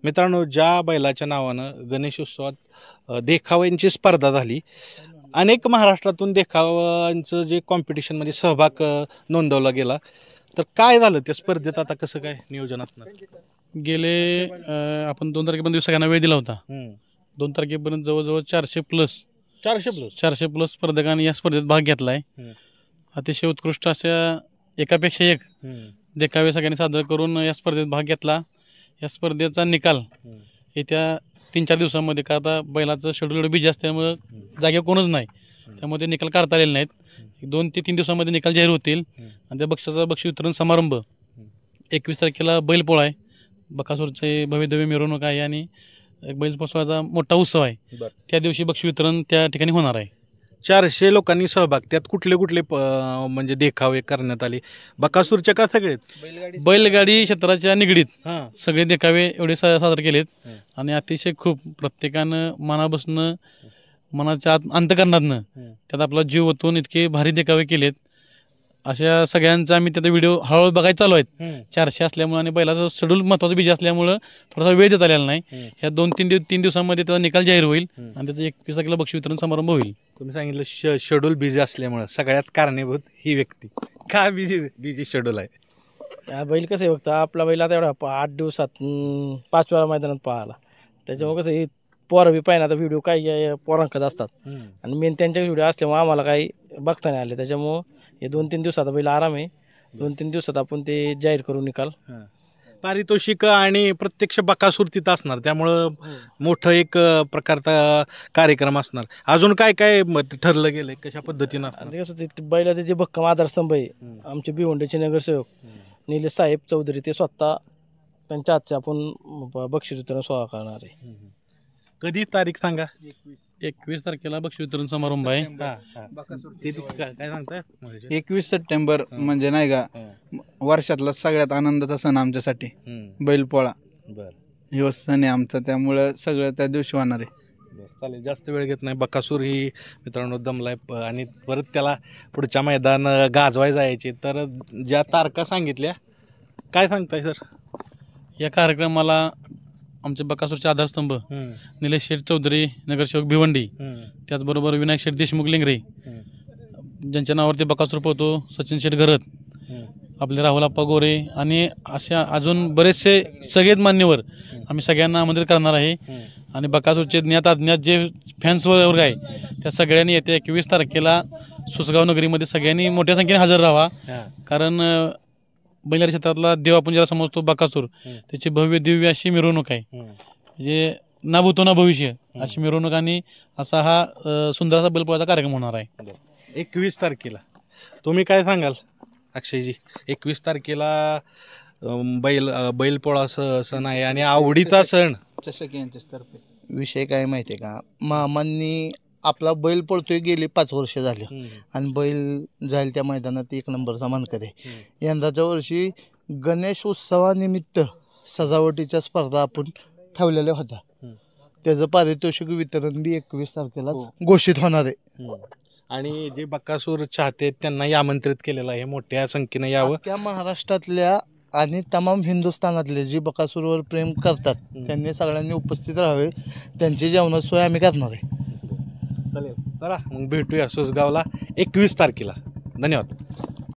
मित्रांनो, ज्या बैलाच्या नावानं गणेशोत्सवात देखाव्यांची स्पर्धा झाली, अनेक महाराष्ट्रातून देखावांचं जे कॉम्पिटिशनमध्ये सहभाग नोंदवला गेला, तर काय झालं त्या स्पर्धेत? आता कसं काय नियोजन असणार? गेले आपण 2 तारखेपर्यंत सगळ्यांना वेळ दिला होता. 2 तारखेपर्यंत जवळजवळ 400 प्लस स्पर्धकांनी या स्पर्धेत भाग घेतला आहे. अतिशय उत्कृष्ट अशा एकापेक्षा एक देखावे सगळ्यांनी सादर करून या स्पर्धेत भाग घेतला. या स्पर्धेचा निकाल येत्या 3-4 दिवसांमध्ये, का आता बैलाचं शेड्यूल एवढं बिझी असल्यामुळं जागेवर कोणच नाही, त्यामुळे निकाल काढता आलेले नाहीत. 2 ते 3 दिवसांमध्ये निकाल जाहीर होतील आणि त्या बक्षिसाचा बक्षीस वितरण समारंभ 21 तारखेला बैलपोळा आहे. बकासूरचे भव्यदिव्य मिरवणूक आहे आणि बैलपोळाचा मोठा उत्सव आहे. त्या दिवशी बक्षीस वितरण त्या ठिकाणी होणार आहे. 400 लोकांनी सहभाग, त्यात कुठले कुठले म्हणजे देखावे करण्यात आले? बकासूरच्या का सगळेच? बैलगाडी क्षेत्राच्या निगडीत सगळे देखावे एवढे साजरे केलेत आणि अतिशय खूप प्रत्येकानं मनापासून, मनाच्या अंतःकरणातनं त्यात आपला जीव ओतून इतके भारी देखावे केलेत. अशा सगळ्यांचा आम्ही त्याचा व्हिडिओ हळूहळू बघायला चालू आहेत. 400 असल्यामुळे आणि बैलाचं शेड्यूल महत्त्वाचं बिझी असल्यामुळं थोडासा वेळ देता आलेला नाही. ह्या 2-3 दिवसांमध्ये त्याचा निकाल जाहीर होईल आणि त्याचा 21 तारखेला बक्षीस वितरण समारंभ होईल. तुम्ही सांगितलं शेड्यूल बिझी असल्यामुळं, सगळ्यात कारणीभूत ही व्यक्ती. का बिझी शेड्यूल आहे? हा बैल कसं आहे बघता, आपला बैल आता एवढा 8 दिवसात 5 वेळा मैदानात पळाला. त्याच्यामुळे कसं हे पोरं बी पाहिजे. आता व्हिडिओ काही पोरांकच असतात आणि मेन त्यांच्या व्हिडिओ असल्यामुळे आम्हाला काही बघता नाही आले. त्याच्यामुळं हे 2-3 दिवसात बैल आराम आहे. 2-3 दिवसात आपण ते जाहीर करू निकाल. पारितोषिक आणि प्रत्यक्ष बकासूर तिथं असणार, त्यामुळं मोठं एक प्रकारचा कार्यक्रम असणार. अजून काय काय ठरलं गेलंय, कशा पद्धतीनं? ते कसं ते बैलाचे जे भक्कम आधारस्तंभ आहे, आमचे भिवंडीचे नगरसेवक निलेश साहेब चौधरी, ते स्वतः त्यांच्या हातचे आपण बक्षीस वितरण सोहळा करणार आहे. कधी तारीख सांगा? 21 तारखेला बक्षीस वितरण समारंभ आहे. काय सांगता? 21 सप्टेंबर म्हणजे नाही का, वर्षातला सगळ्यात आनंदाचा सण आमच्यासाठी बैलपोळा. ह्यो सण आहे आमचा, त्यामुळं सगळं त्या दिवशी होणार आहे. चालेल, जास्त वेळ घेत नाही. बकासूर ही मित्रांनो दमलाय आणि परत त्याला पुढच्या मैदान गाजवाय जायचे. तर ज्या तारखा सांगितल्या, काय सांगताय सर? या कार्यक्रमाला आमचे बकासूरचे आधारस्तंभ निलेश शेठ चौधरी नगरसेवक भिवंडी, त्याचबरोबर विनायक शेठ देशमुख लिंगरे, ज्यांच्या नावावरती बकासूर पोहतो, सचिन शेठ घरत, आपले राहुलाप्पा गोरे आणि अशा अजून बरेचसे सगळेच मान्यवर आम्ही सगळ्यांना आमंत्रित करणार आहे. आणि बकासूरचे ज्ञात अज्ञात जे फॅन्स वर्ग आहे, त्या सगळ्यांनी येत्या 21 तारखेला सुसगाव नगरीमध्ये सगळ्यांनी मोठ्या संख्येने हजर राहावा. कारण बैलगाडी क्षेत्रातला देव आपण ज्याला समजतो बकासूर, त्याची भव्य दिव्य अशी मिरवणूक आहे. म्हणजे ना भूतो ना भविष्य अशी मिरवणूक आणि असा हा सुंदर असा बैलपोळाचा कार्यक्रम होणार आहे 21 तारखेला. तुम्ही काय सांगाल अक्षयजी? 21 तारखेला बैलपोळा सण आहे आणि आवडीचा सण. चषक यांच्यातर्फे विषय काय माहिती आहे का, मामांनी आपला बैल पळतोय गेली 5 वर्ष झाले आणि बैल जाईल त्या मैदानात 1 नंबरचा मानकरी. यंदाच्या वर्षी गणेश उत्सवानिमित्त सजावटीच्या स्पर्धा आपण ठेवलेल्या होत्या. त्याचं पारितोषिक वितरण बी 21 तारखेला घोषित होणार आहे. आणि जे बकासूर चाहते त्यांनाही आमंत्रित केलेलं आहे मोठ्या संख्येने यावं. त्या महाराष्ट्रातल्या आणि तमाम हिंदुस्थानातले जे बकासूरवर प्रेम करतात त्यांनी सगळ्यांनी उपस्थित राहावे. त्यांची जेवणाची सोय आम्ही करणार आहे. चालेल, चला मग भेटूया सुसगावला 21 तारखेला. धन्यवाद.